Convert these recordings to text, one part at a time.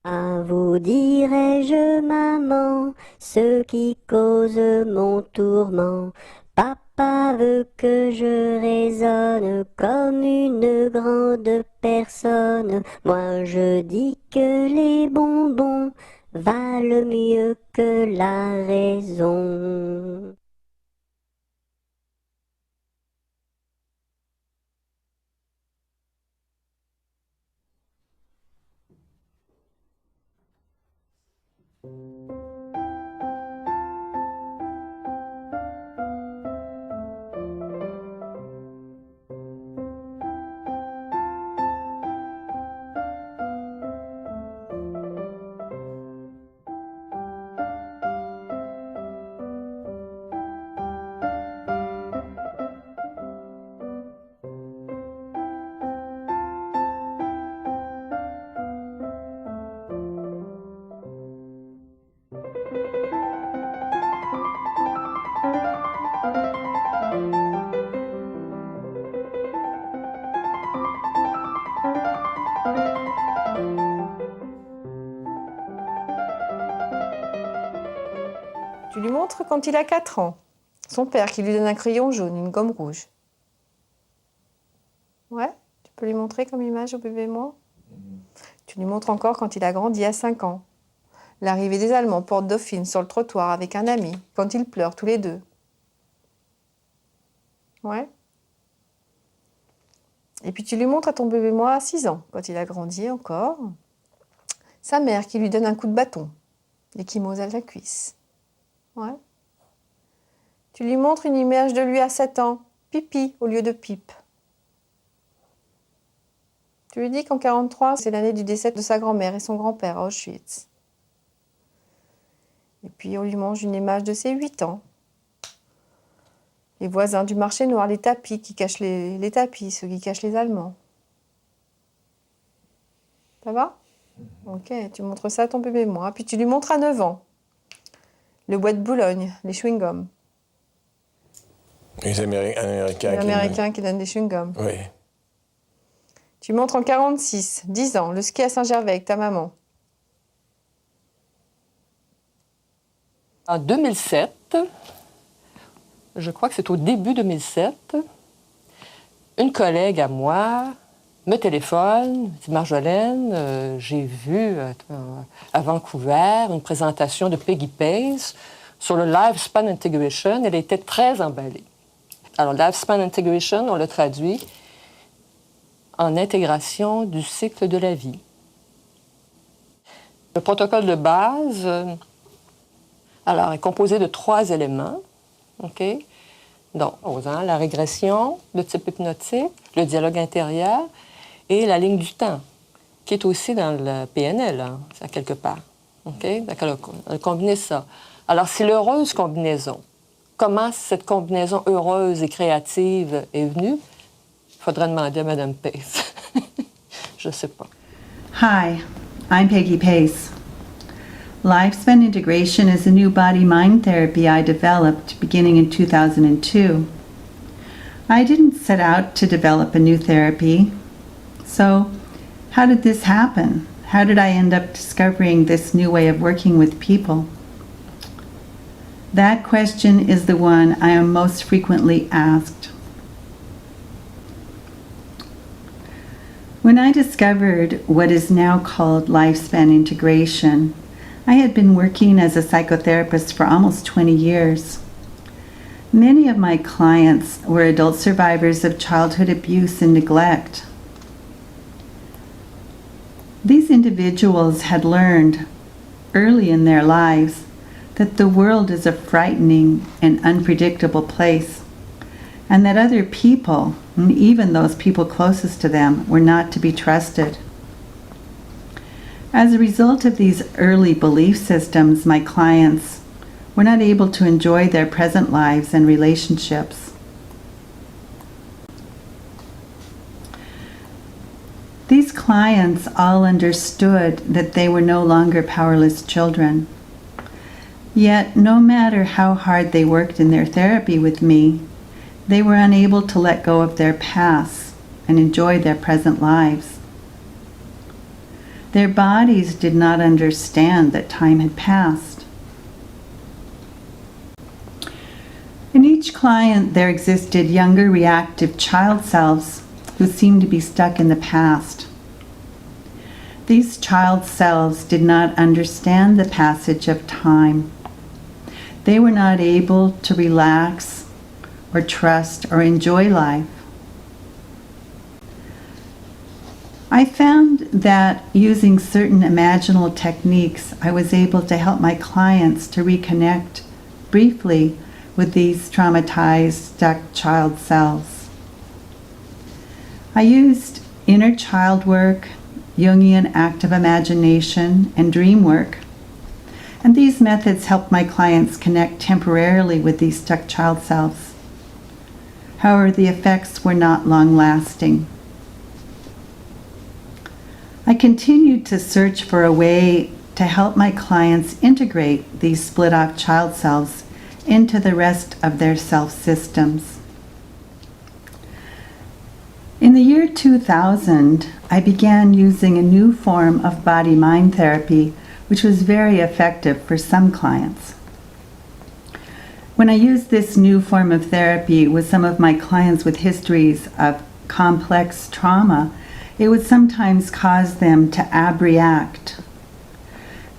À vous dirai-je, maman, ce qui cause mon tourment. Papa veut que je raisonne comme une grande personne. Moi je dis que les bonbons valent mieux que la raison. Tu lui montres quand il a 4 ans. Son père qui lui donne un crayon jaune, une gomme rouge. Ouais, tu peux lui montrer comme image au bébé moi. Tu lui montres encore quand il a grandi à 5 ans. L'arrivée des Allemands porte Dauphine sur le trottoir avec un ami, quand ils pleurent tous les deux. Ouais. Et puis tu lui montres à ton bébé moi à 6 ans, quand il a grandi encore. Sa mère qui lui donne un coup de bâton, l'échymose à la cuisse. Ouais. Tu lui montres une image de lui à 7 ans, pipi au lieu de pipe. Tu lui dis qu'en 1943, c'est l'année du décès de sa grand-mère et son grand-père à Auschwitz. Et puis on lui montre une image de ses 8 ans. Les voisins du marché noir, les tapis qui cachent les tapis, ceux qui cachent les Allemands. Ça va? Ok, tu montres ça à ton bébé moi. Puis tu lui montres à 9 ans. Le bois de Boulogne, les chewing-gums. Les Américains qui donnent des chewing-gums. Oui. Tu montres en 1946, 10 ans, le ski à Saint-Gervais avec ta maman. En 2007, je crois que c'est au début 2007, une collègue à moi me téléphone, dit Marjolaine, j'ai vu à Vancouver une présentation de Peggy Pace sur le Lifespan Integration. Elle était très emballée. Alors, Lifespan Integration, on le traduit en intégration du cycle de la vie. Le protocole de base, alors, est composé de 3 éléments. OK? Donc, la régression, le type hypnotique, le dialogue intérieur et la ligne du temps, qui est aussi dans le PNL, hein, à quelque part. OK? Donc, elle a combiné ça. Alors, c'est l'heureuse combinaison. Comment cette combinaison heureuse et créative est venue? Il faudrait demander à Mme Pace. Je ne sais pas. Hi, I'm Peggy Pace. Lifespan Integration is a new body-mind therapy I developed beginning in 2002. I didn't set out to develop a new therapy. So, how did this happen? How did I end up discovering this new way of working with people? That question is the one I am most frequently asked. When I discovered what is now called lifespan integration, I had been working as a psychotherapist for almost 20 years. Many of my clients were adult survivors of childhood abuse and neglect. These individuals had learned early in their lives that the world is a frightening and unpredictable place, and that other people, and even those people closest to them, were not to be trusted. As a result of these early belief systems, my clients were not able to enjoy their present lives and relationships. These clients all understood that they were no longer powerless children. Yet, no matter how hard they worked in their therapy with me, they were unable to let go of their past and enjoy their present lives. Their bodies did not understand that time had passed. In each client, there existed younger reactive child selves who seemed to be stuck in the past. These child selves did not understand the passage of time. They were not able to relax or trust or enjoy life. I found that using certain imaginal techniques, I was able to help my clients to reconnect briefly with these traumatized, stuck child selves. I used inner child work, Jungian active imagination, and dream work. And these methods helped my clients connect temporarily with these stuck child selves. However, the effects were not long-lasting. I continued to search for a way to help my clients integrate these split-off child selves into the rest of their self systems. In the year 2000, I began using a new form of body-mind therapy, which was very effective for some clients. When I used this new form of therapy with some of my clients with histories of complex trauma, it would sometimes cause them to abreact.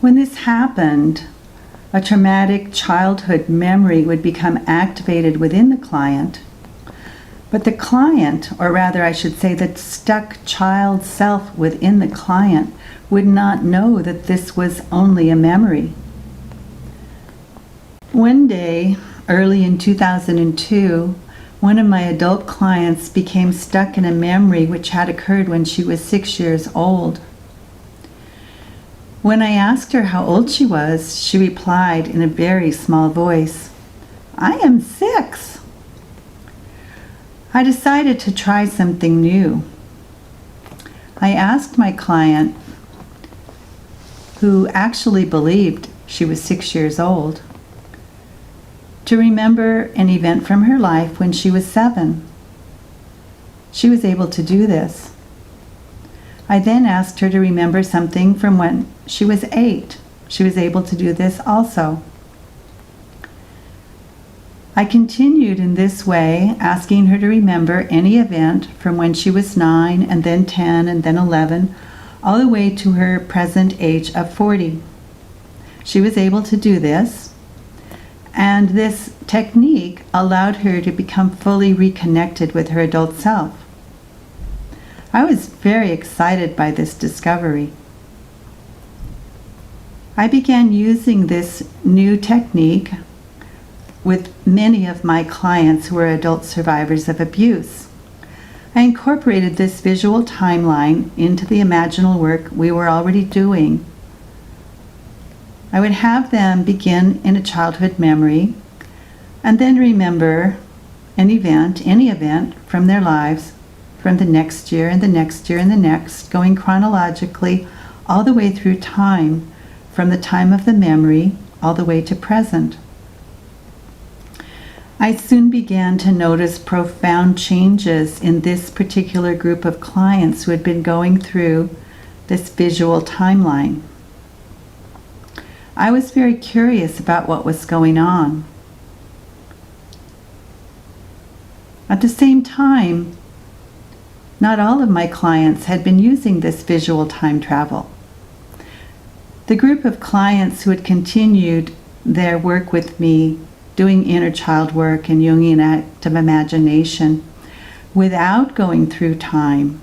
When this happened, a traumatic childhood memory would become activated within the client, but the client, or rather I should say the stuck child self within the client, would not know that this was only a memory. One day, early in 2002, one of my adult clients became stuck in a memory which had occurred when she was 6 years old. When I asked her how old she was, she replied in a very small voice, "I am 6. I decided to try something new. I asked my client, who actually believed she was 6 years old, to remember an event from her life when she was 7. She was able to do this. I then asked her to remember something from when she was 8. She was able to do this also. I continued in this way, asking her to remember any event from when she was 9, and then 10, and then 11, all the way to her present age of 40. She was able to do this, and this technique allowed her to become fully reconnected with her adult self. I was very excited by this discovery. I began using this new technique with many of my clients who were adult survivors of abuse. I incorporated this visual timeline into the imaginal work we were already doing. I would have them begin in a childhood memory and then remember any event from their lives from the next year and the next year and the next, going chronologically all the way through time, from the time of the memory all the way to present. I soon began to notice profound changes in this particular group of clients who had been going through this visual timeline. I was very curious about what was going on. At the same time, not all of my clients had been using this visual time travel. The group of clients who had continued their work with me, doing inner child work and Jungian active imagination, without going through time,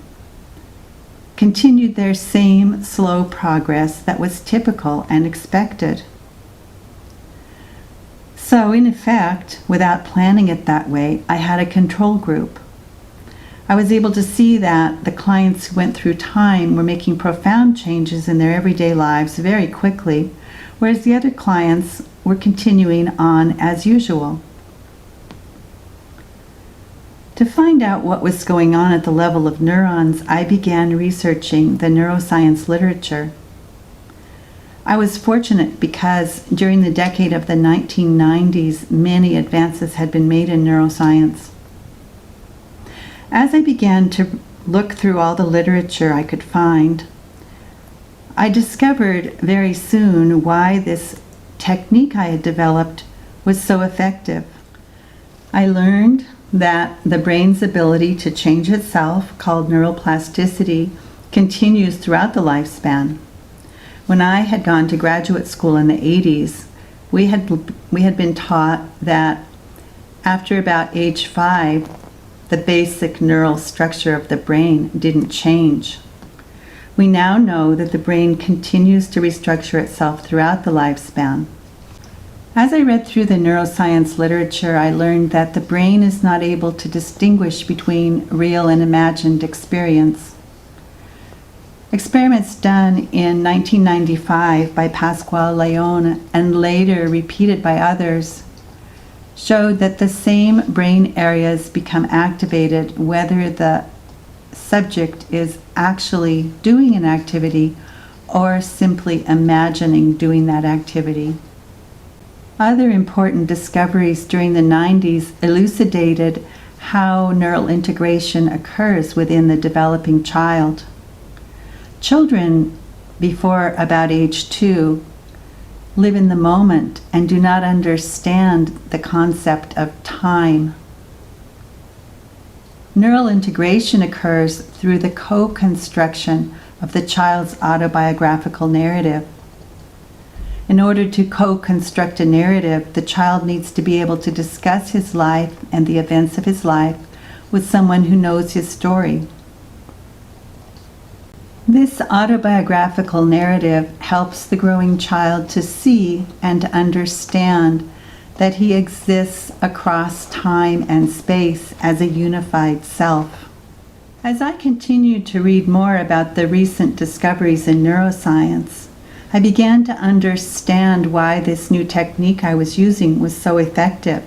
continued their same slow progress that was typical and expected. So, in effect, without planning it that way, I had a control group. I was able to see that the clients who went through time were making profound changes in their everyday lives very quickly, whereas the other clients were continuing on as usual. To find out what was going on at the level of neurons, I began researching the neuroscience literature. I was fortunate because during the decade of the 1990s, many advances had been made in neuroscience. As I began to look through all the literature I could find, I discovered very soon why this technique I had developed was so effective. I learned that the brain's ability to change itself, called neuroplasticity, continues throughout the lifespan. When I had gone to graduate school in the 80s, we had been taught that after about age 5, the basic neural structure of the brain didn't change. We now know that the brain continues to restructure itself throughout the lifespan. As I read through the neuroscience literature, I learned that the brain is not able to distinguish between real and imagined experience. Experiments done in 1995 by Pascual Leon and later repeated by others showed that the same brain areas become activated whether the subject is actually doing an activity or simply imagining doing that activity. Other important discoveries during the 90s elucidated how neural integration occurs within the developing child. Children before about age 2 live in the moment and do not understand the concept of time. Neural integration occurs through the co-construction of the child's autobiographical narrative. In order to co-construct a narrative, the child needs to be able to discuss his life and the events of his life with someone who knows his story. This autobiographical narrative helps the growing child to see and understand that he exists across time and space as a unified self. As I continued to read more about the recent discoveries in neuroscience, I began to understand why this new technique I was using was so effective.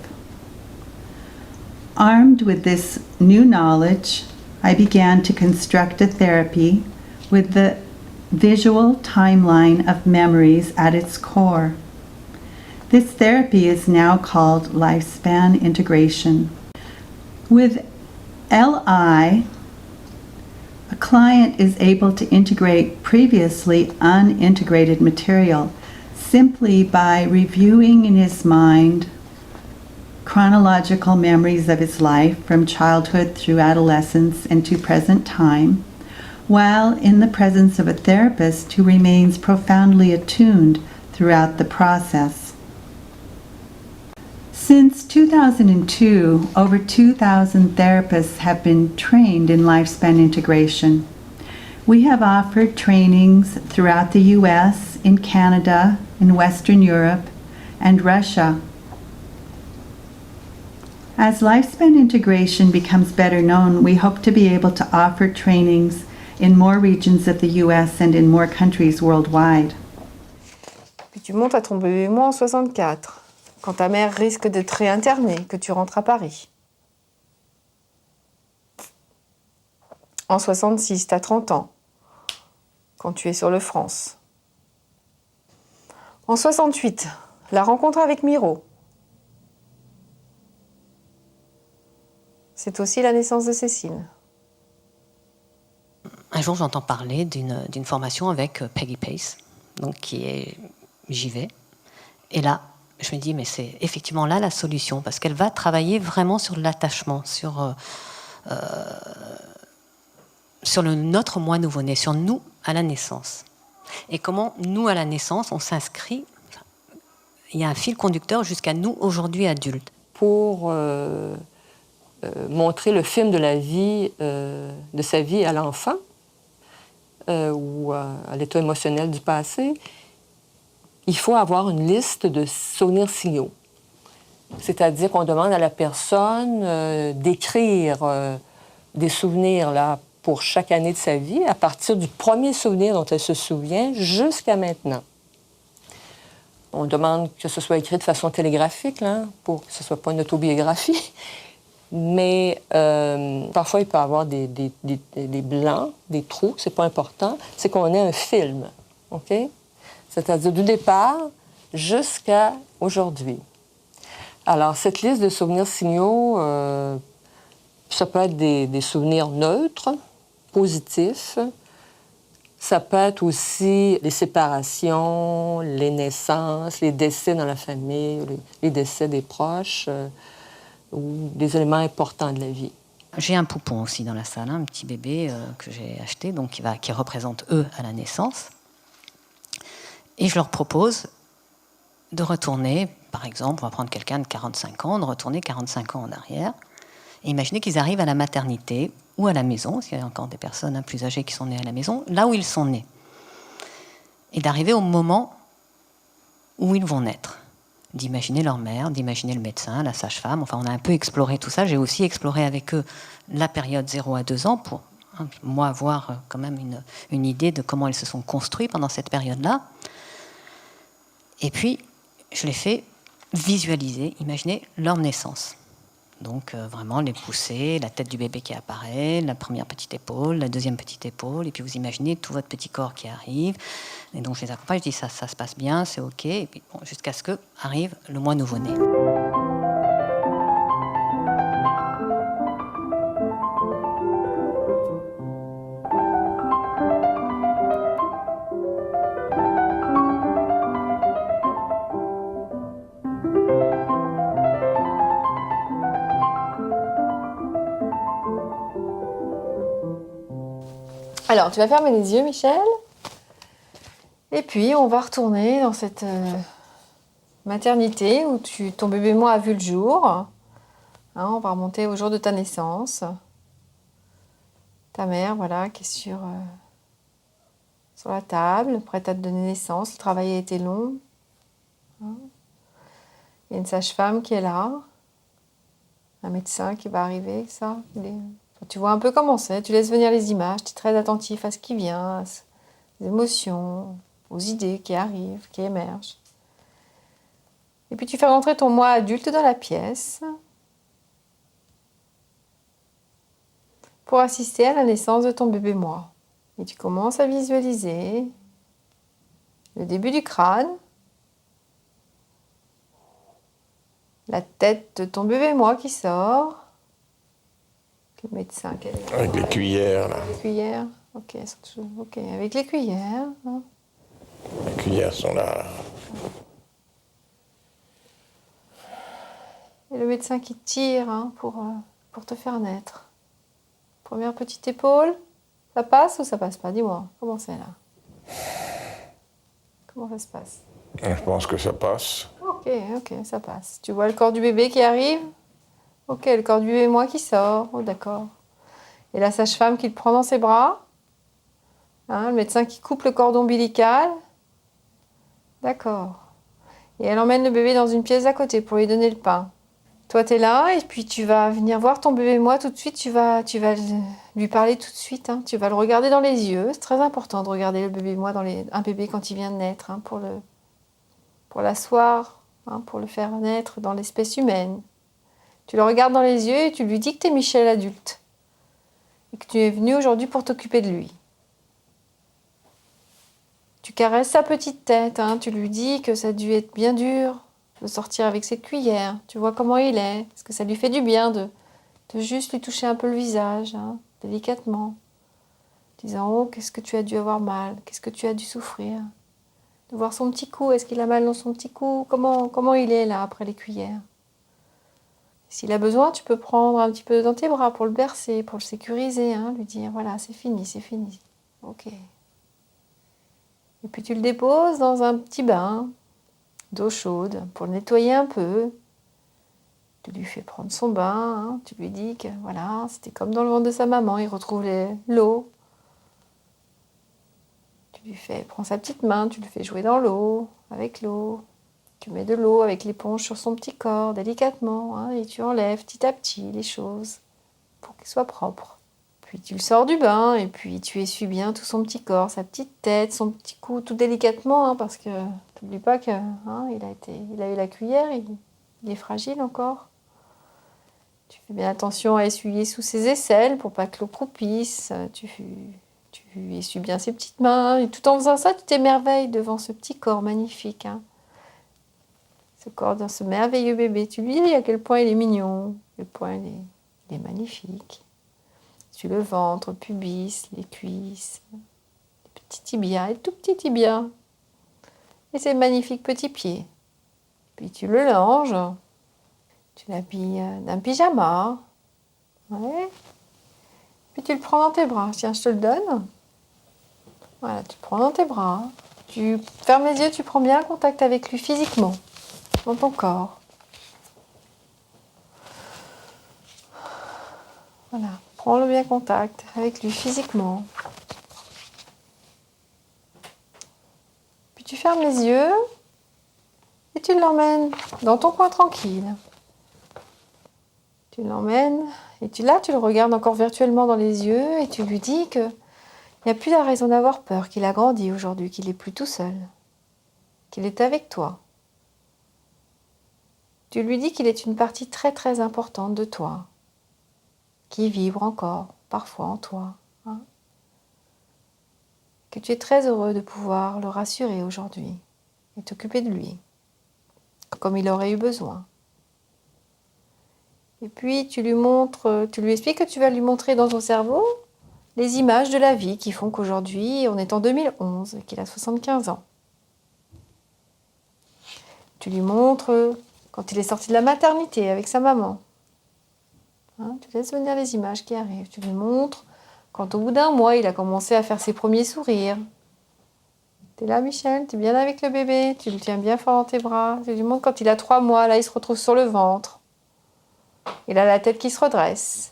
Armed with this new knowledge, I began to construct a therapy with the visual timeline of memories at its core. This therapy is now called lifespan integration. With LI, a client is able to integrate previously unintegrated material simply by reviewing in his mind chronological memories of his life from childhood through adolescence and to present time, while in the presence of a therapist who remains profoundly attuned throughout the process. Since 2002, over 2,000 therapists have been trained in lifespan integration. We have offered trainings throughout the US, in Canada, in Western Europe, and Russia. As lifespan integration becomes better known, we hope to be able to offer trainings in more regions of the US and in more countries worldwide. Puis tu montes à ton bébé moi en 64, quand ta mère risque d'être réinternée, que tu rentres à Paris. En 66, tu as 30 ans, quand tu es sur le France. En 68, la rencontre avec Miro. C'est aussi la naissance de Cécile. Un jour, j'entends parler d'une formation avec Peggy Pace, donc qui est j'y vais. Et là, je me dis, mais c'est effectivement là la solution, parce qu'elle va travailler vraiment sur l'attachement, sur notre moi nouveau-né, sur nous à la naissance. Et comment nous à la naissance, on s'inscrit, il y a un fil conducteur jusqu'à nous aujourd'hui adultes. Pour montrer le film de la vie, de sa vie à l'enfant, ou à l'état émotionnel du passé, il faut avoir une liste de souvenirs signaux. C'est-à-dire qu'on demande à la personne d'écrire des souvenirs là, pour chaque année de sa vie, à partir du premier souvenir dont elle se souvient jusqu'à maintenant. On demande que ce soit écrit de façon télégraphique, là, pour que ce ne soit pas une autobiographie. Mais parfois, il peut y avoir des blancs, des trous, c'est pas important. C'est qu'on ait un film, OK? C'est-à-dire du départ jusqu'à aujourd'hui. Alors, cette liste de souvenirs signaux, ça peut être des souvenirs neutres, positifs. Ça peut être aussi les séparations, les naissances, les décès dans la famille, les décès des proches, ou des éléments importants de la vie. J'ai un poupon aussi dans la salle, un petit bébé que j'ai acheté, donc qui représente eux à la naissance. Et je leur propose de retourner, par exemple, on va prendre quelqu'un de 45 ans, de retourner 45 ans en arrière. Et imaginez qu'ils arrivent à la maternité ou à la maison, parce qu'il y a encore des personnes plus âgées qui sont nées à la maison, là où ils sont nés. Et d'arriver au moment où ils vont naître. D'imaginer leur mère, d'imaginer le médecin, la sage-femme. Enfin, on a un peu exploré tout ça. J'ai aussi exploré avec eux la période 0 à 2 ans pour, moi, avoir quand même une idée de comment ils se sont construits pendant cette période-là. Et puis, je les fais visualiser, imaginer leur naissance. Donc, vraiment les pousser, la tête du bébé qui apparaît, la première petite épaule, la deuxième petite épaule, et puis vous imaginez tout votre petit corps qui arrive. Et donc, je les accompagne, je dis ça se passe bien, c'est OK, et puis bon, jusqu'à ce que arrive le mois nouveau-né. Alors, tu vas fermer les yeux, Michel. Et puis, on va retourner dans cette maternité où ton bébé moi a vu le jour. Hein, on va remonter au jour de ta naissance. Ta mère, voilà, qui est sur la table, prête à te donner naissance. Le travail a été long. Hein. Il y a une sage-femme qui est là. Un médecin qui va arriver, ça. Tu vois un peu comment c'est. Tu laisses venir les images. Tu es très attentif à ce qui vient, aux émotions, aux idées qui arrivent, qui émergent. Et puis tu fais rentrer ton moi adulte dans la pièce pour assister à la naissance de ton bébé moi. Et tu commences à visualiser le début du crâne, la tête de ton bébé moi qui sort, le médecin qui est là. Avec les cuillères, là. Les cuillères, ok, avec les cuillères. Hein. Les cuillères sont là. Et le médecin qui tire pour te faire naître. Première petite épaule, ça passe ou ça passe pas? Dis-moi, comment c'est là? Comment ça se passe? Je pense que ça passe. Ok, ça passe. Tu vois le corps du bébé qui arrive? Ok, le corps du bébé moi qui sort. Oh, d'accord. Et la sage-femme qui le prend dans ses bras. Hein, le médecin qui coupe le cordon ombilical. D'accord. Et elle emmène le bébé dans une pièce à côté pour lui donner le pain. Toi, tu es là et puis tu vas venir voir ton bébé moi tout de suite. Tu vas lui parler tout de suite. Hein. Tu vas le regarder dans les yeux. C'est très important de regarder le bébé moi un bébé quand il vient de naître, hein, pour l'asseoir, hein, pour le faire naître dans l'espèce humaine. Tu le regardes dans les yeux et tu lui dis que tu es Michel adulte et que tu es venu aujourd'hui pour t'occuper de lui. Tu caresses sa petite tête, hein, tu lui dis que ça a dû être bien dur de sortir avec cette cuillère. Tu vois comment il est, parce que ça lui fait du bien de juste lui toucher un peu le visage, hein, délicatement. Disant, oh, qu'est-ce que tu as dû avoir mal, qu'est-ce que tu as dû souffrir. De voir son petit cou, est-ce qu'il a mal dans son petit cou, comment il est là après les cuillères. S'il a besoin, tu peux prendre un petit peu dans tes bras pour le bercer, pour le sécuriser, hein, lui dire, voilà, c'est fini. Ok. Et puis tu le déposes dans un petit bain d'eau chaude pour le nettoyer un peu. Tu lui fais prendre son bain, hein, tu lui dis que voilà, c'était comme dans le ventre de sa maman, il retrouve l'eau. Tu lui prends sa petite main, tu le fais jouer dans l'eau, avec l'eau. Tu mets de l'eau avec l'éponge sur son petit corps, délicatement, hein, et tu enlèves petit à petit les choses pour qu'il soit propre. Puis tu le sors du bain et puis tu essuies bien tout son petit corps, sa petite tête, son petit cou, tout délicatement, hein, parce que n'oublie pas que il a eu la cuillère, il est fragile encore. Tu fais bien attention à essuyer sous ses aisselles pour pas que l'eau croupisse. Tu essuies bien ses petites mains et tout en faisant ça, tu t'émerveilles devant ce petit corps magnifique. Hein. Ce corps d'un ce merveilleux bébé. Tu lui dis à quel point il est mignon, à quel point il est magnifique. Tu le ventre, le pubis, les cuisses, les petit tibia, et tout petit tibia. Et ses magnifiques petits pieds. Puis tu le langes, tu l'habilles d'un pyjama. Ouais. Puis tu le prends dans tes bras. Tiens, je te le donne. Voilà, tu le prends dans tes bras. Tu fermes les yeux, tu prends bien contact avec lui physiquement, dans ton corps. Voilà, prends le bien contact avec lui physiquement. Puis tu fermes les yeux et tu l'emmènes dans ton coin tranquille. Tu l'emmènes et tu le regardes encore virtuellement dans les yeux et tu lui dis que il n'y a plus de raison d'avoir peur, qu'il a grandi aujourd'hui, qu'il n'est plus tout seul, qu'il est avec toi. Tu lui dis qu'il est une partie très très importante de toi, qui vibre encore parfois en toi. Hein, que tu es très heureux de pouvoir le rassurer aujourd'hui et t'occuper de lui, comme il aurait eu besoin. Et puis tu lui expliques que tu vas lui montrer dans ton cerveau les images de la vie qui font qu'aujourd'hui, on est en 2011 et qu'il a 75 ans. Tu lui montres quand il est sorti de la maternité avec sa maman. Hein, tu laisses venir les images qui arrivent. Tu lui montres quand au bout d'un mois, il a commencé à faire ses premiers sourires. T'es là, Michel, t'es bien avec le bébé, tu le tiens bien fort dans tes bras. Tu lui montres quand il a 3 mois, là, il se retrouve sur le ventre. Il a la tête qui se redresse.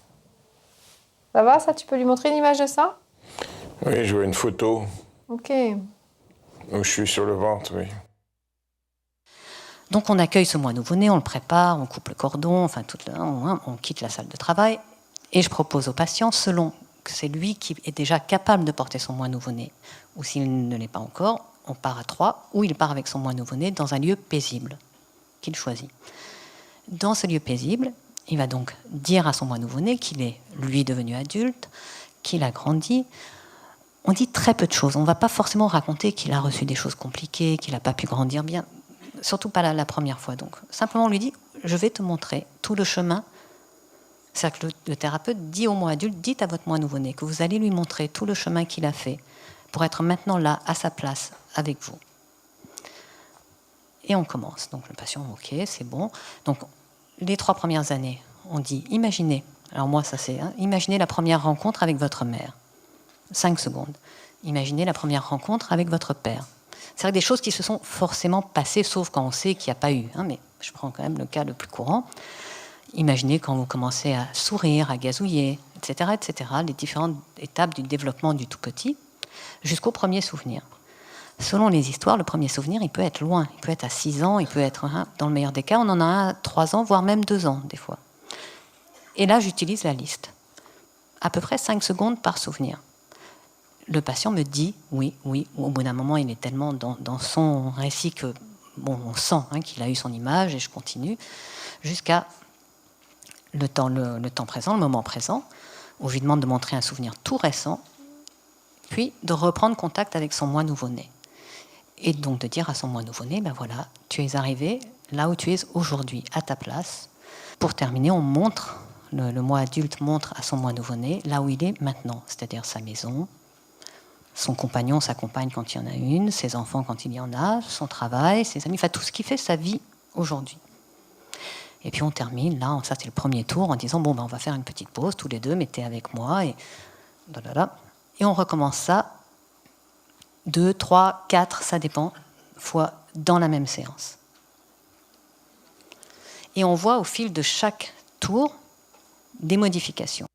Ça va, ça? Tu peux lui montrer une image de ça? Oui, je vois une photo Ok. où je suis sur le ventre, oui. Donc on accueille ce mois nouveau-né, on le prépare, on coupe le cordon, enfin on quitte la salle de travail. Et je propose au patient, selon que c'est lui qui est déjà capable de porter son mois nouveau-né, ou s'il ne l'est pas encore, on part à 3, ou il part avec son mois nouveau-né dans un lieu paisible qu'il choisit. Dans ce lieu paisible, il va donc dire à son mois nouveau-né qu'il est, lui, devenu adulte, qu'il a grandi. On dit très peu de choses. On ne va pas forcément raconter qu'il a reçu des choses compliquées, qu'il n'a pas pu grandir bien, surtout pas la première fois. Donc, simplement, on lui dit, je vais te montrer tout le chemin. C'est-à-dire que le thérapeute dit au mois adulte, dites à votre mois nouveau-né que vous allez lui montrer tout le chemin qu'il a fait pour être maintenant là, à sa place, avec vous. Et on commence. Donc, le patient, ok, c'est bon. Donc, les 3 premières années, on dit, imaginez, alors moi ça c'est, imaginez la première rencontre avec votre mère. 5 secondes. Imaginez la première rencontre avec votre père. C'est vrai que des choses qui se sont forcément passées, sauf quand on sait qu'il n'y a pas eu, mais je prends quand même le cas le plus courant. Imaginez quand vous commencez à sourire, à gazouiller, etc., les différentes étapes du développement du tout petit, jusqu'au premier souvenir. Selon les histoires, le premier souvenir, il peut être loin. Il peut être à 6 ans, il peut être, dans le meilleur des cas, on en a un à 3 ans, voire même 2 ans, des fois. Et là, j'utilise la liste. À peu près 5 secondes par souvenir. Le patient me dit oui. Au bout d'un moment, il est tellement dans son récit que, bon, on sent qu'il a eu son image, et je continue, jusqu'à le temps présent, le moment présent, où je lui demande de montrer un souvenir tout récent, puis de reprendre contact avec son moi nouveau-né. Et donc de dire à son moi nouveau-né, ben voilà, tu es arrivé là où tu es aujourd'hui, à ta place. Pour terminer, on montre, le moi adulte montre à son moi nouveau-né là où il est maintenant, c'est-à-dire sa maison, son compagnon, sa compagne quand il y en a une, ses enfants quand il y en a, son travail, ses amis, enfin tout ce qui fait sa vie aujourd'hui. Et puis on termine, là, ça c'est le premier tour, en disant, bon, ben on va faire une petite pause, tous les deux, mettez avec moi, et on recommence ça 2, 3, 4, ça dépend, fois dans la même séance. Et on voit au fil de chaque tour des modifications.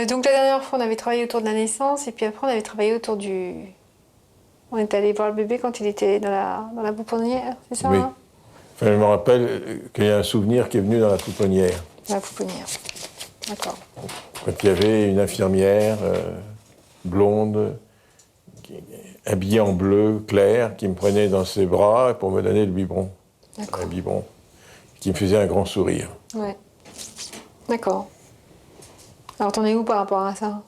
Donc la dernière fois, on avait travaillé autour de la naissance, et puis après, on avait travaillé autour du On est allé voir le bébé quand il était dans la pouponnière, c'est ça Oui. hein Enfin, je me rappelle qu'il y a un souvenir qui est venu dans la pouponnière. Dans la pouponnière. D'accord. Quand il y avait une infirmière blonde, habillée en bleu clair, qui me prenait dans ses bras pour me donner le biberon. D'accord. Un biberon. Qui me faisait un grand sourire. Ouais. D'accord. Alors t'en es où par rapport à ça?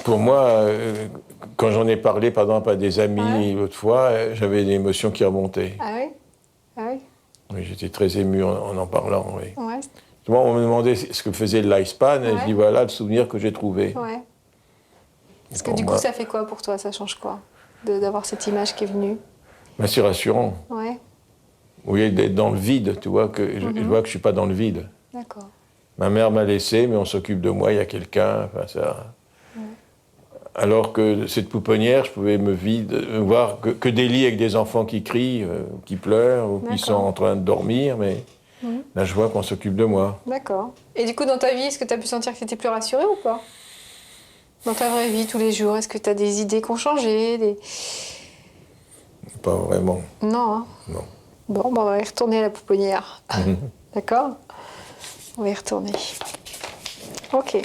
Pour moi, quand j'en ai parlé, par exemple, à des amis Ouais. l'autre fois, j'avais une émotion qui remontait. Ah oui? Ah oui? Oui, j'étais très ému en parlant, oui. Ouais. Souvent, on me demandait ce que faisait le lifespan, et Ouais. je dis voilà le souvenir que j'ai trouvé. Ouais. Parce que Pour du moi, coup, ça fait quoi pour toi? Ça change quoi? D'avoir cette image qui est venue? ben, c'est rassurant. Ouais. Au lieu d'être dans le vide, tu vois, que je vois que je suis pas dans le vide. D'accord. Ma mère m'a laissé, mais on s'occupe de moi, il y a quelqu'un. Enfin, ça... Alors que cette pouponnière, je pouvais me voir que des lits avec des enfants qui crient, qui pleurent, ou qui D'accord. sont en train de dormir, mais là, je vois qu'on s'occupe de moi. D'accord. Et du coup, dans ta vie, est-ce que tu as pu sentir que tu étais plus rassurée ou pas? Dans ta vraie vie, tous les jours, est-ce que tu as des idées qui ont changé Pas vraiment. Non, hein? Non. Bon, bah, on va y retourner à la pouponnière. D'accord? On va y retourner. Ok.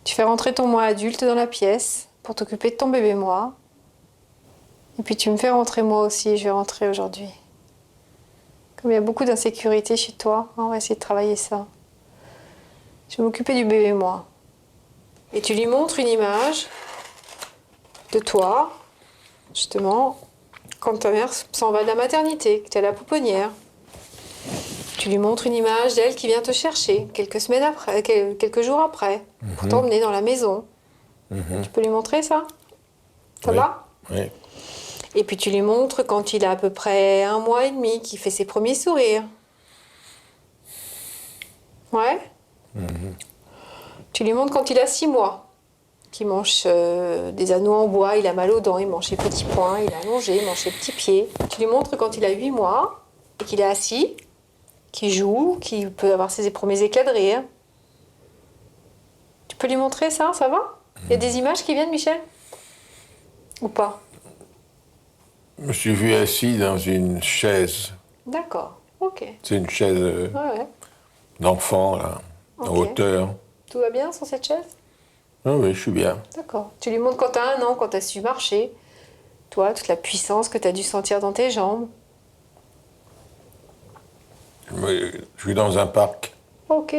Tu fais rentrer ton moi adulte dans la pièce pour t'occuper de ton bébé moi. Et puis tu me fais rentrer moi aussi, je vais rentrer aujourd'hui. Comme il y a beaucoup d'insécurité chez toi, on va essayer de travailler ça. Je vais m'occuper du bébé moi. Et tu lui montres une image de toi, justement, quand ta mère s'en va de la maternité, que tu es à la pouponnière. Tu lui montres une image d'elle qui vient te chercher quelques semaines après, quelques jours après, pour t'emmener dans la maison. Tu peux lui montrer ça? Ça Oui. va? Oui. Et puis tu lui montres quand il a à peu près 1 mois et demi, qu'il fait ses premiers sourires. Ouais? Tu lui montres quand il a 6 mois, qu'il mange des anneaux en bois, il a mal aux dents, il mange ses petits poings, il est allongé, il mange ses petits pieds. Tu lui montres quand il a 8 mois et qu'il est assis, qu'il joue, qu'il peut avoir ses premiers éclats de rire. Tu peux lui montrer ça, ça va? Il y a des images qui viennent, Michel? Ou pas? Je me suis vu assis dans une chaise. D'accord, ok. C'est une chaise Ouais. d'enfant, là, en Ok. hauteur. Tout va bien sur cette chaise? Ah oui, je suis bien. D'accord. Tu lui montres quand t'as 1 an, quand t'as su marcher. Toi, toute la puissance que t'as dû sentir dans tes jambes. Je suis dans un parc. Ok.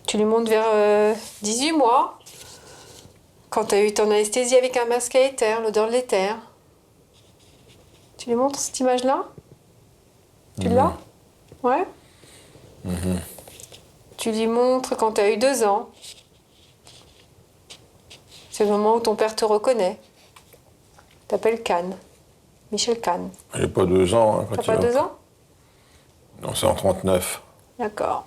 Tu lui montres vers 18 mois, quand t'as eu ton anesthésie avec un masque à éther, l'odeur de l'éther. Tu lui montres cette image-là? Tu l'as? Ouais? Tu lui montres quand t'as eu 2 ans. C'est le moment où ton père te reconnaît. T'appelles Kahn. Michel Kahn. J'ai pas 2 ans. Hein, quand T'as pas 2 ans? Non, c'est en 39. D'accord.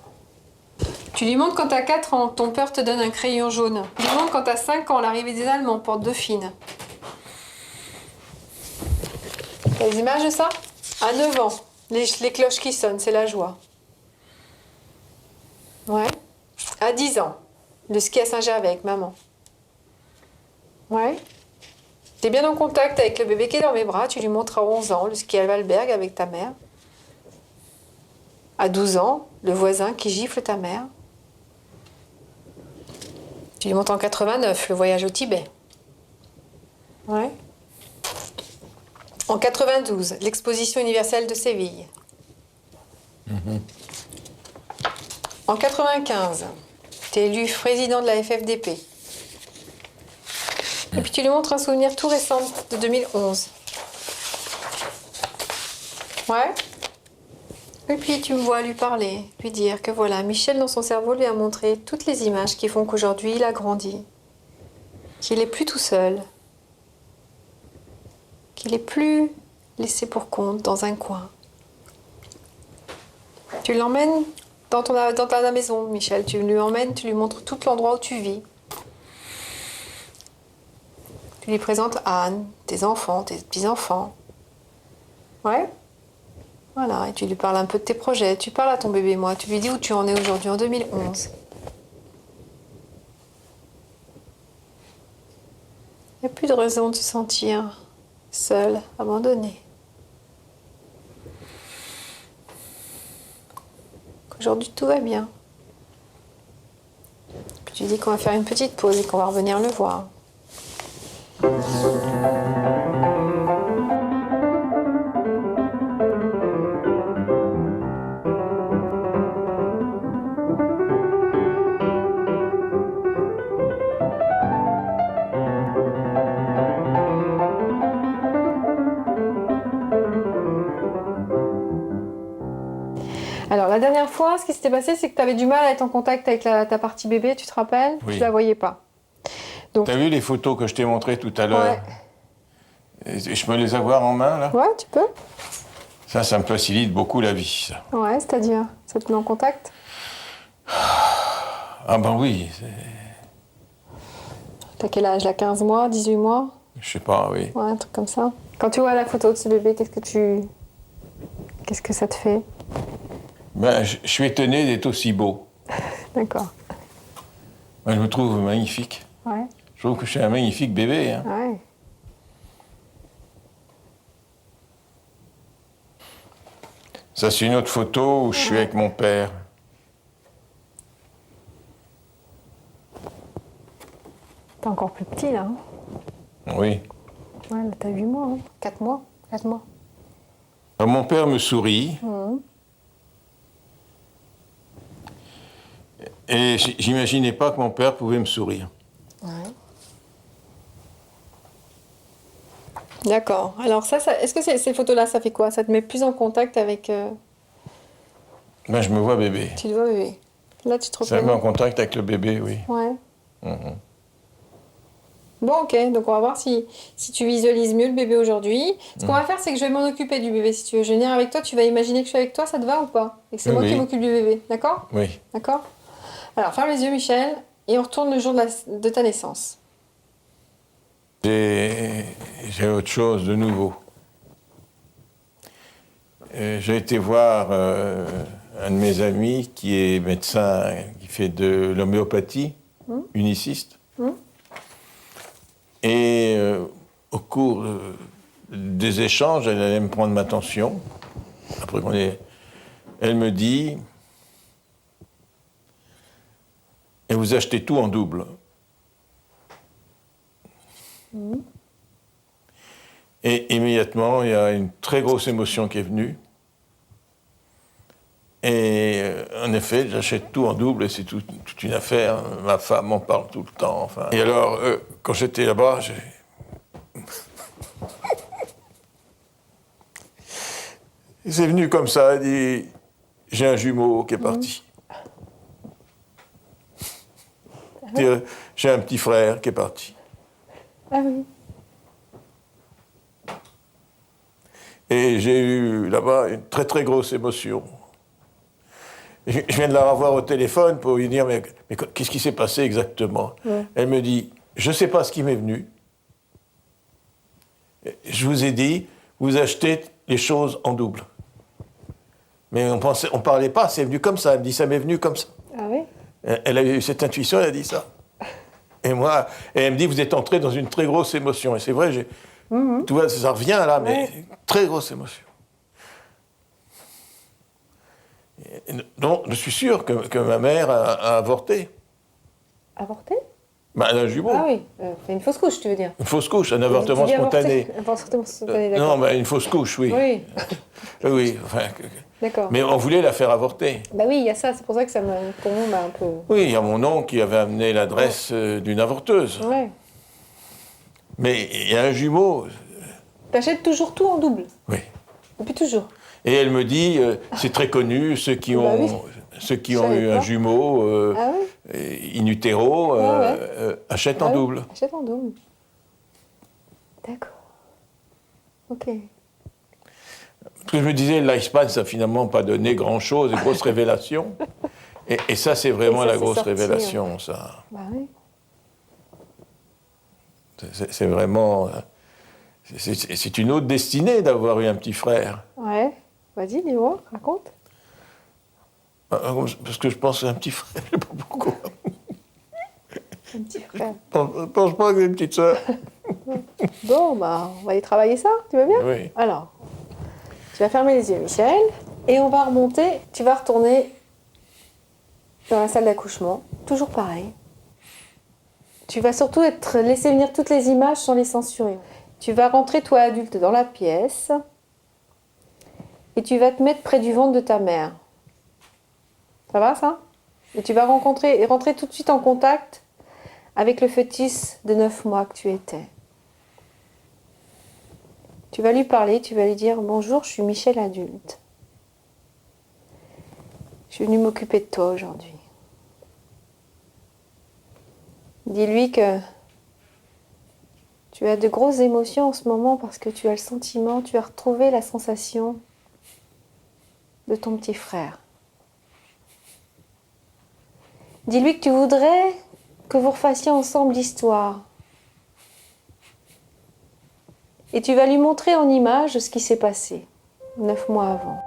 Tu lui montres quand t'as 4 ans, ton père te donne un crayon jaune. Tu lui montres quand t'as 5 ans, l'arrivée des Allemands, porte Dauphine. T'as les images de ça? À 9 ans, les cloches qui sonnent, c'est la joie. Ouais. À 10 ans, le ski à Saint-Gervais avec maman. Ouais. T'es bien en contact avec le bébé qui est dans mes bras, tu lui montres à 11 ans le ski à Valberg avec ta mère. À 12 ans, le voisin qui gifle ta mère. Tu lui montres en 89, le voyage au Tibet. Ouais. En 92, l'exposition universelle de Séville. En 95, tu es élu président de la FFDP. Et puis tu lui montres un souvenir tout récent de 2011. Ouais. Et puis tu me vois lui parler, lui dire que voilà, Michel dans son cerveau lui a montré toutes les images qui font qu'aujourd'hui il a grandi. Qu'il est plus tout seul. Qu'il est plus laissé pour compte dans un coin. Tu l'emmènes dans ta maison, Michel. Tu lui emmènes, tu lui montres tout l'endroit où tu vis. Tu lui présentes Anne, tes enfants, tes petits-enfants. Ouais? Voilà, et tu lui parles un peu de tes projets. Tu parles à ton bébé, moi. Tu lui dis où tu en es aujourd'hui, en 2011. Il n'y a plus de raisons de se sentir seul, abandonné. Aujourd'hui, tout va bien. Puis tu dis qu'on va faire une petite pause et qu'on va revenir le voir. Alors, la dernière fois, ce qui s'était passé, c'est que tu avais du mal à être en contact avec ta partie bébé, tu te rappelles? Oui. Tu la voyais pas. Donc, T'as vu les photos que je t'ai montrées tout à l'heure? ouais. Et je peux les avoir en main, là? Ouais, tu peux. Ça me facilite beaucoup la vie, ça. Ouais, c'est-à-dire, ça te met en contact? Ah ben oui, T'as quel âge là? 15 mois, 18 mois? je sais pas, oui. Ouais, un truc comme ça. Quand tu vois la photo de ce bébé, qu'est-ce que ça te fait? Ben, je suis étonné d'être aussi beau. D'accord. Moi, je me trouve magnifique. Ouais, Je trouve que je suis un magnifique bébé. Hein. ouais. Ça, c'est une autre photo où je suis avec mon père. T'es encore plus petit là. Hein? Oui. Ouais, là t'as 8 mois. Hein? 4 mois. 4 mois. Alors, mon père me sourit. Et j'imaginais pas que mon père pouvait me sourire. Ouais. D'accord. Alors est-ce que ces photos-là, ça fait quoi? Ça te met plus en contact avec... Ben, je me vois bébé. Tu te vois bébé. Là, tu te Ça me met en reconnais? contact avec le bébé, oui. Ouais. Mhm. Bon, ok. Donc, on va voir si tu visualises mieux le bébé aujourd'hui. Ce qu'on va faire, c'est que je vais m'en occuper du bébé, si tu veux. Je vais venir avec toi. Tu vas imaginer que je suis avec toi. Ça te va ou pas? Et que c'est Oui, moi qui oui. m'occupe du bébé. D'accord? Oui. D'accord? Alors, ferme les yeux, Michel. Et on retourne le jour de ta naissance. J'ai autre chose de nouveau. J'ai été voir un de mes amis qui est médecin, qui fait de l'homéopathie, uniciste. Et au cours des échanges, elle allait me prendre ma tension. Après elle me dit, et vous achetez tout en double. Et immédiatement, il y a une très grosse émotion qui est venue. Et en effet, j'achète tout en double et c'est toute une affaire. Ma femme m'en parle tout le temps. Enfin. Et alors, quand j'étais là-bas, c'est venu comme ça, elle dit, j'ai un jumeau qui est parti. J'ai un petit frère qui est parti. Ah oui. Et j'ai eu là-bas une très très grosse émotion. Je viens de la revoir au téléphone pour lui dire, mais qu'est-ce qui s'est passé exactement? Elle me dit, je ne sais pas ce qui m'est venu. Je vous ai dit, vous achetez les choses en double. Mais on ne parlait pas, c'est venu comme ça. Elle me dit, ça m'est venu comme ça. Ah oui? Elle a eu cette intuition, elle a dit ça. Et elle me dit, vous êtes entré dans une très grosse émotion. Et c'est vrai, tu vois, ça revient là, mais très grosse émotion. Donc, je suis sûr que ma mère a avorté. Avorté? Ben, elle a un jumeau. Ah oui. C'est une fausse couche, tu veux dire? Une fausse couche, un avortement Tu dis spontané. avorté. Un avortement spontané, d'accord. Non, mais une fausse couche, oui. Oui, Oui, enfin, d'accord. mais on voulait la faire avorter. Bah oui, il y a ça, c'est pour ça que pour moi, m'a un peu... Oui, il y a mon oncle qui avait amené l'adresse d'une avorteuse. Ouais. Mais il y a un jumeau. T'achètes toujours tout en double? Oui. Depuis toujours? Et elle me dit, c'est très connu, ceux qui ont, Bah oui. ceux qui Je ont savais eu pas. un jumeau Ah in utero achètent en oui. double. Achète en double. D'accord. Ok. Parce que je me disais, le lifespan, ça n'a finalement pas donné grand-chose, une grosse révélation. Et ça, c'est vraiment Et ça, la c'est grosse sorti, révélation, ça. Bah oui. C'est vraiment... C'est une autre destinée d'avoir eu un petit frère. Ouais. Vas-y, dis-moi, raconte. Parce que je pense que c'est un petit frère, je sais pas pourquoi. Un petit frère. Je pense pas que c'est une petite sœur. Bon, bah, on va aller travailler ça, tu veux bien? Oui. Alors, tu vas fermer les yeux, Michel, et on va remonter. Tu vas retourner dans la salle d'accouchement, toujours pareil. Tu vas surtout laisser venir toutes les images sans les censurer. Tu vas rentrer, toi adulte, dans la pièce, et tu vas te mettre près du ventre de ta mère. Ça va, ça? Et tu vas rentrer tout de suite en contact avec le fœtus de 9 mois que tu étais. Tu vas lui parler, tu vas lui dire « Bonjour, je suis Michel adulte. Je suis venue m'occuper de toi aujourd'hui. » Dis-lui que tu as de grosses émotions en ce moment parce que tu as le sentiment, tu as retrouvé la sensation de ton petit frère. Dis-lui que tu voudrais que vous refassiez ensemble l'histoire. Et tu vas lui montrer en image ce qui s'est passé 9 mois avant.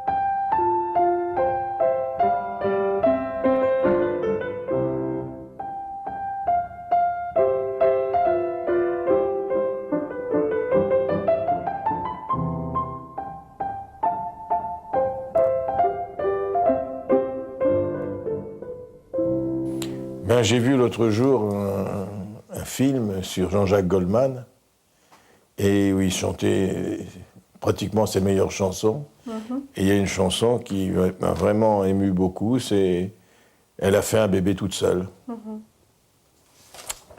Ben, j'ai vu l'autre jour un film sur Jean-Jacques Goldman, et où il chantait pratiquement ses meilleures chansons. Et il y a une chanson qui m'a vraiment ému beaucoup, c'est « Elle a fait un bébé toute seule ».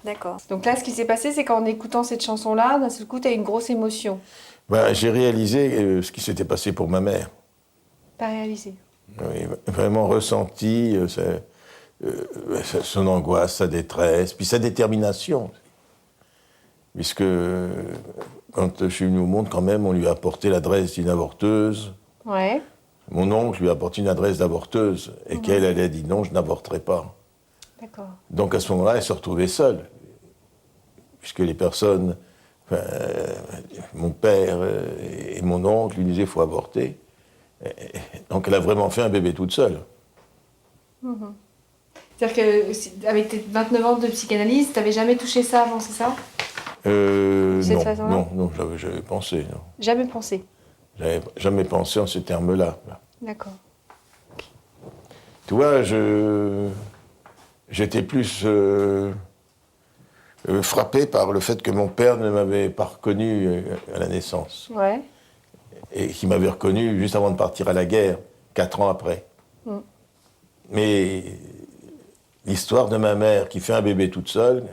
D'accord. Donc là, ce qui s'est passé, c'est qu'en écoutant cette chanson-là, d'un seul coup, tu as eu une grosse émotion. Ben, j'ai réalisé ce qui s'était passé pour ma mère. T'as réalisé. Oui, vraiment ressenti son angoisse, sa détresse, puis sa détermination. Puisque quand je suis venu au monde, quand même, on lui a apporté l'adresse d'une avorteuse. Ouais. Mon oncle lui a apporté une adresse d'avorteuse, et qu'elle, elle a dit non, je n'avorterai pas. D'accord. Donc à ce moment-là, elle se retrouvait seule, puisque les personnes, mon père et mon oncle lui disaient il faut avorter. Donc elle a vraiment fait un bébé toute seule. C'est-à-dire qu'avec tes 29 ans de psychanalyse, tu n'avais jamais touché ça avant, c'est ça? Cette façon-là? non, j'avais pensé, non. Jamais pensé. J'avais jamais pensé en ces termes-là. D'accord. Tu vois, j'étais plus frappé par le fait que mon père ne m'avait pas reconnu à la naissance. Ouais. Et qu'il m'avait reconnu juste avant de partir à la guerre, 4 ans après. Mais l'histoire de ma mère qui fait un bébé toute seule,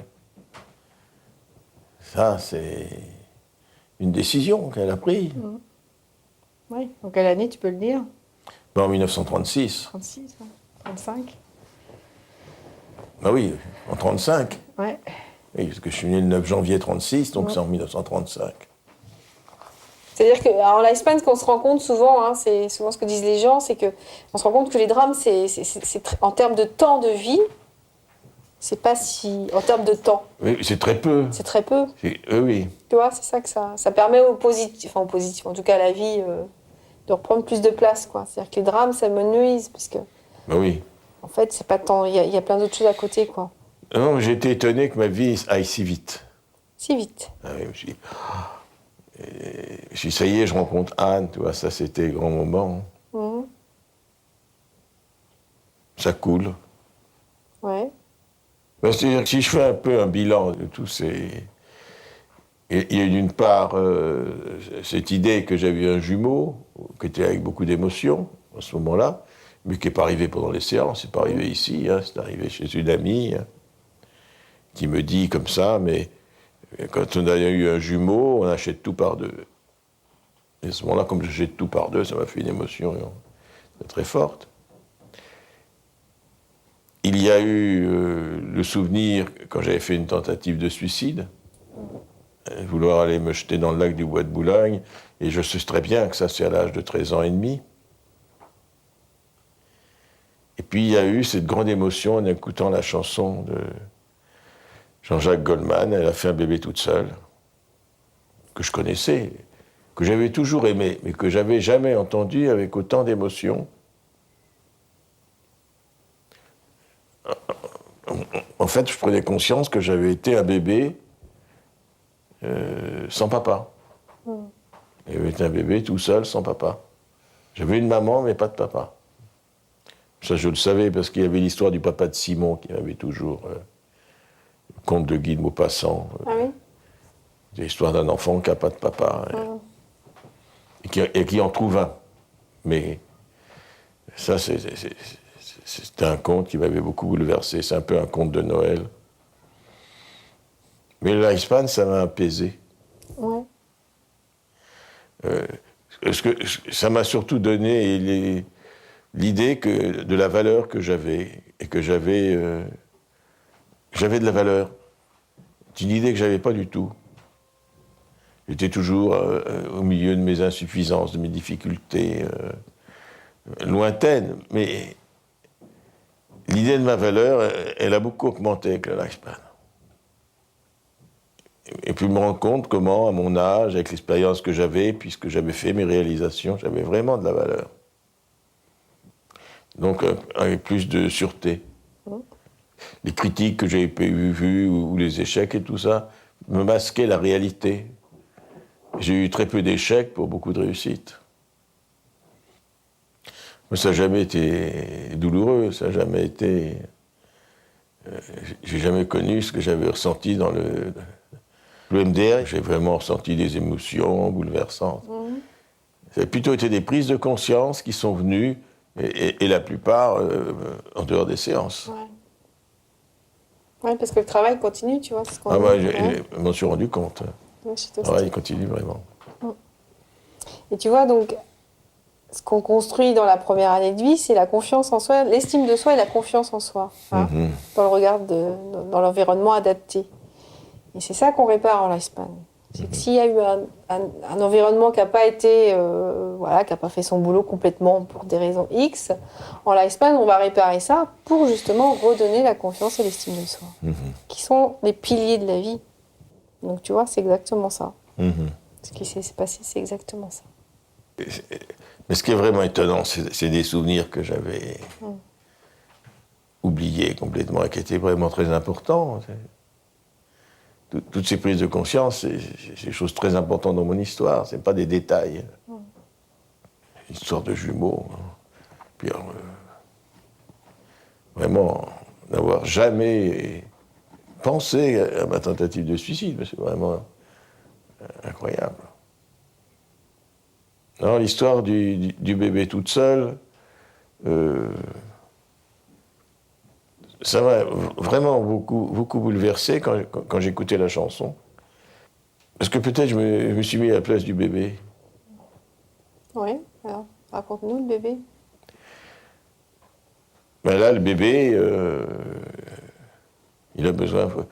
ça, c'est une décision qu'elle a prise. Oui. En quelle année, tu peux le dire? Ben, en 1936. 36, 35? Ben oui, en 35. Ouais. Oui, parce que je suis né le 9 janvier 36, donc c'est en 1935. C'est-à-dire qu'en l'Espagne, ce qu'on se rend compte souvent, hein, c'est souvent ce que disent les gens, c'est qu'on se rend compte que les drames, en termes de temps de vie, c'est pas si... En termes de temps. Oui, c'est très peu. C'est très peu. Oui. Tu vois, c'est ça que ça permet au positif, en tout cas à la vie, de reprendre plus de place, quoi. C'est-à-dire que les drames, ça me nuise, parce que... Ben oui. En fait, c'est pas tant... Il y a plein d'autres choses à côté, quoi. Non, j'ai été étonné que ma vie aille si vite. Si vite. Ah oui, je me suis dit, ça y est, je rencontre Anne, tu vois, ça c'était grand moment. Ça coule. Ouais. Ben, c'est-à-dire que si je fais un peu un bilan de tous ces... Il y a d'une part cette idée que j'avais un jumeau, qui était avec beaucoup d'émotion à ce moment-là, mais qui n'est pas arrivé pendant les séances, c'est pas arrivé ici, hein, c'est arrivé chez une amie qui me dit comme ça, mais quand on a eu un jumeau, on achète tout par deux. Et à ce moment-là, comme j'achète tout par deux, ça m'a fait une émotion très forte. Il y a eu le souvenir, quand j'avais fait une tentative de suicide, vouloir aller me jeter dans le lac du Bois de Boulogne, et je sais très bien que ça, c'est à l'âge de 13 ans et demi. Et puis il y a eu cette grande émotion en écoutant la chanson de Jean-Jacques Goldman, Elle a fait un bébé toute seule, que je connaissais, que j'avais toujours aimé, mais que j'avais jamais entendu avec autant d'émotion. En fait, je prenais conscience que j'avais été un bébé sans papa. Il y avait un bébé tout seul, sans papa. J'avais une maman, mais pas de papa. Ça, je le savais, parce qu'il y avait l'histoire du papa de Simon, qui avait toujours le conte de Guy de Maupassant. Ah oui? L'histoire d'un enfant qui n'a pas de papa. Et qui en trouve un. Mais ça, c'était un conte qui m'avait beaucoup bouleversé. C'est un peu un conte de Noël. Mais le lifespan, ça m'a apaisé. Ouais. Ça m'a surtout donné l'idée de la valeur que j'avais, et que j'avais de la valeur. C'est une idée que j'avais pas du tout. J'étais toujours au milieu de mes insuffisances, de mes difficultés lointaines, mais l'idée de ma valeur, elle a beaucoup augmenté avec le lifespan. Et puis je me rends compte comment, à mon âge, avec l'expérience que j'avais, puisque j'avais fait mes réalisations, j'avais vraiment de la valeur. Donc avec plus de sûreté. Les critiques que j'ai vues, ou les échecs et tout ça, me masquaient la réalité. J'ai eu très peu d'échecs pour beaucoup de réussites. Mais ça n'a jamais été douloureux, ça n'a jamais été... j'ai jamais connu ce que j'avais ressenti dans le MDR. J'ai vraiment ressenti des émotions bouleversantes. Ça a plutôt été des prises de conscience qui sont venues, et la plupart en dehors des séances. Ouais, parce que le travail continue, tu vois. Je m'en suis rendu compte. Ouais, Le travail continue vraiment. Et tu vois, donc, ce qu'on construit dans la première année de vie, c'est la confiance en soi, l'estime de soi et la confiance en soi, hein, dans le regard dans l'environnement adapté. Et c'est ça qu'on répare en lifespan. C'est que s'il y a eu un environnement qui n'a pas été, qui n'a pas fait son boulot complètement pour des raisons X, en lifespan, on va réparer ça pour justement redonner la confiance et l'estime de soi, qui sont les piliers de la vie. Donc tu vois, c'est exactement ça. Ce qui s'est passé, c'est exactement ça. Mais ce qui est vraiment étonnant, c'est des souvenirs que j'avais oubliés complètement et qui étaient vraiment très importants. Toutes ces prises de conscience, c'est des choses très importantes dans mon histoire, ce n'est pas des détails. Une histoire de jumeaux. Puis, vraiment, n'avoir jamais pensé à ma tentative de suicide, c'est vraiment incroyable. Non, l'histoire du bébé toute seule, ça m'a vraiment beaucoup bouleversé quand j'écoutais la chanson. Parce que peut-être je me suis mis à la place du bébé. Oui, alors raconte-nous le bébé. Ben là, le bébé, il a besoin, faut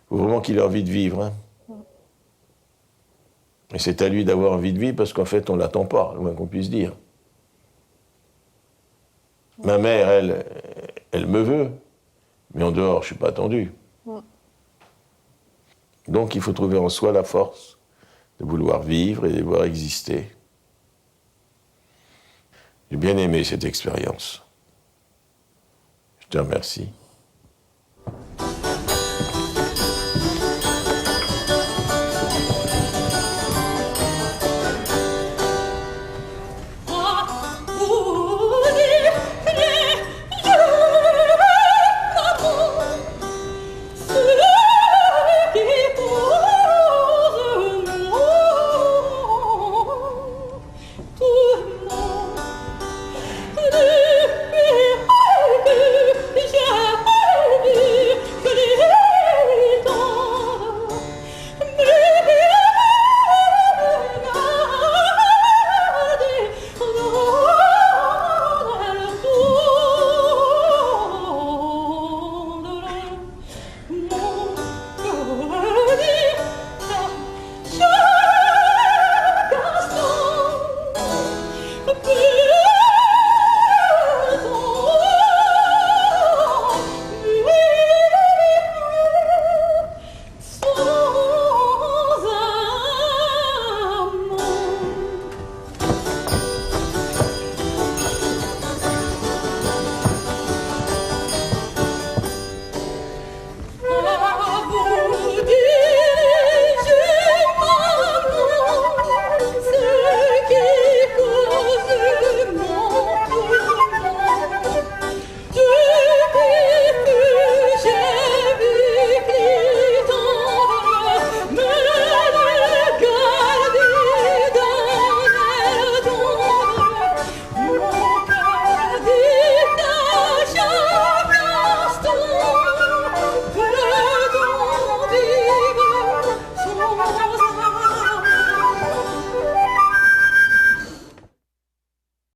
vraiment qu'il ait envie de vivre. Hein. Et c'est à lui d'avoir envie de vivre parce qu'en fait, on ne l'attend pas, le moins qu'on puisse dire. Ma mère, elle me veut, mais en dehors, je ne suis pas attendu. Donc, il faut trouver en soi la force de vouloir vivre et de vouloir exister. J'ai bien aimé cette expérience. Je te remercie.